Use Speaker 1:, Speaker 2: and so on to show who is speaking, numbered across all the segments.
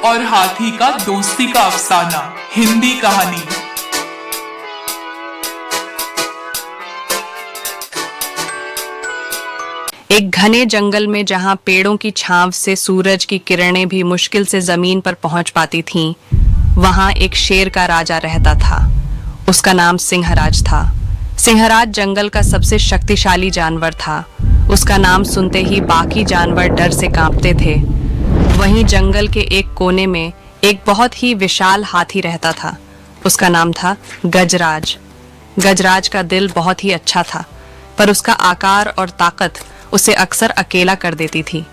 Speaker 1: और हाथी का दोस्ती का अफसाना, हिंदी कहानी।
Speaker 2: एक घने जंगल में जहां पेड़ों की छांव से सूरज की किरणें भी मुश्किल से जमीन पर पहुंच पाती थीं, वहां एक शेर का राजा रहता था। उसका नाम सिंहराज था। सिंहराज जंगल का सबसे शक्तिशाली जानवर था। उसका नाम सुनते ही बाकी जानवर डर से कांपते थे। वहीं जंगल के एक कोने में एक बहुत ही विशाल हाथी रहता था। उसका नाम था गजराज। गजराज का दिल बहुत ही अच्छा था, पर उसका आकार और ताकत उसे अक्सर अकेला कर देती थी।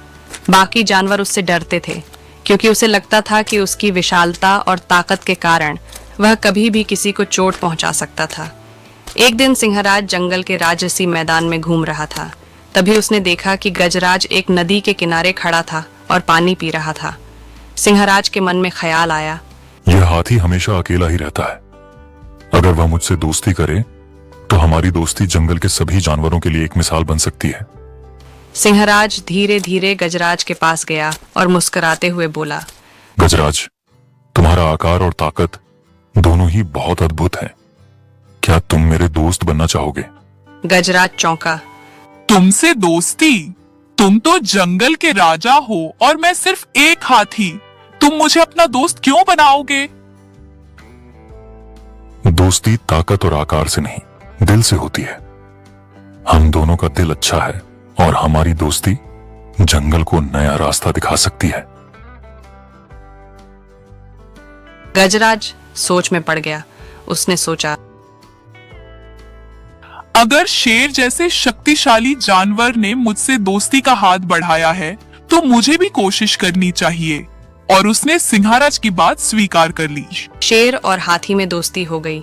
Speaker 2: बाकी जानवर उससे डरते थे, क्योंकि उसे लगता था कि उसकी विशालता और ताकत के कारण वह कभी भी किसी को चोट पहुंचा सकता था। एक दिन सिंहराज जंगल के राजसी मैदान में घूम रहा था। तभी उसने देखा कि गजराज एक नदी के किनारे खड़ा था और पानी पी रहा था। सिंहराज के मन में ख्याल आया,
Speaker 3: यह हाथी हमेशा अकेला ही रहता है। अगर वह मुझसे दोस्ती करे तो हमारी दोस्ती जंगल के सभी जानवरों के लिए एक मिसाल बन सकती है।
Speaker 2: सिंहराज धीरे धीरे गजराज के पास गया और मुस्कुराते हुए बोला,
Speaker 3: गजराज, तुम्हारा आकार और ताकत दोनों ही बहुत अद्भुत है। क्या तुम मेरे दोस्त बनना चाहोगे?
Speaker 2: गजराज चौंका।
Speaker 1: तुमसे दोस्ती? तुम तो जंगल के राजा हो और मैं सिर्फ एक हाथी। तुम मुझे अपना दोस्त क्यों बनाओगे?
Speaker 3: दोस्ती ताकत और आकार से नहीं, दिल से होती है। हम दोनों का दिल अच्छा है और हमारी दोस्ती जंगल को नया रास्ता दिखा सकती है।
Speaker 2: गजराज सोच में पड़ गया। उसने सोचा,
Speaker 1: अगर शेर जैसे शक्तिशाली जानवर ने मुझसे दोस्ती का हाथ बढ़ाया है, तो मुझे भी कोशिश करनी चाहिए। और उसने सिंहराज की बात स्वीकार कर ली।
Speaker 2: शेर और हाथी में दोस्ती हो गई।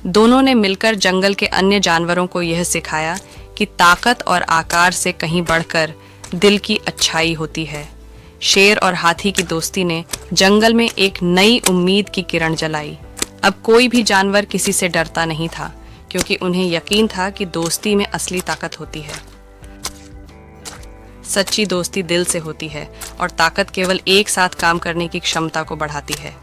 Speaker 2: दोनों ने मिलकर जंगल के अन्य जानवरों को यह सिखाया कि ताकत और आकार से कहीं बढ़कर दिल की अच्छाई होती है। शेर और हाथी की दोस्ती ने जंगल में एक नई उम्मीद की किरण जलाई। अब कोई भी जानवर किसी से डरता नहीं था, क्योंकि उन्हें यकीन था कि दोस्ती में असली ताकत होती है। सच्ची दोस्ती दिल से होती है और ताकत केवल एक साथ काम करने की क्षमता को बढ़ाती है।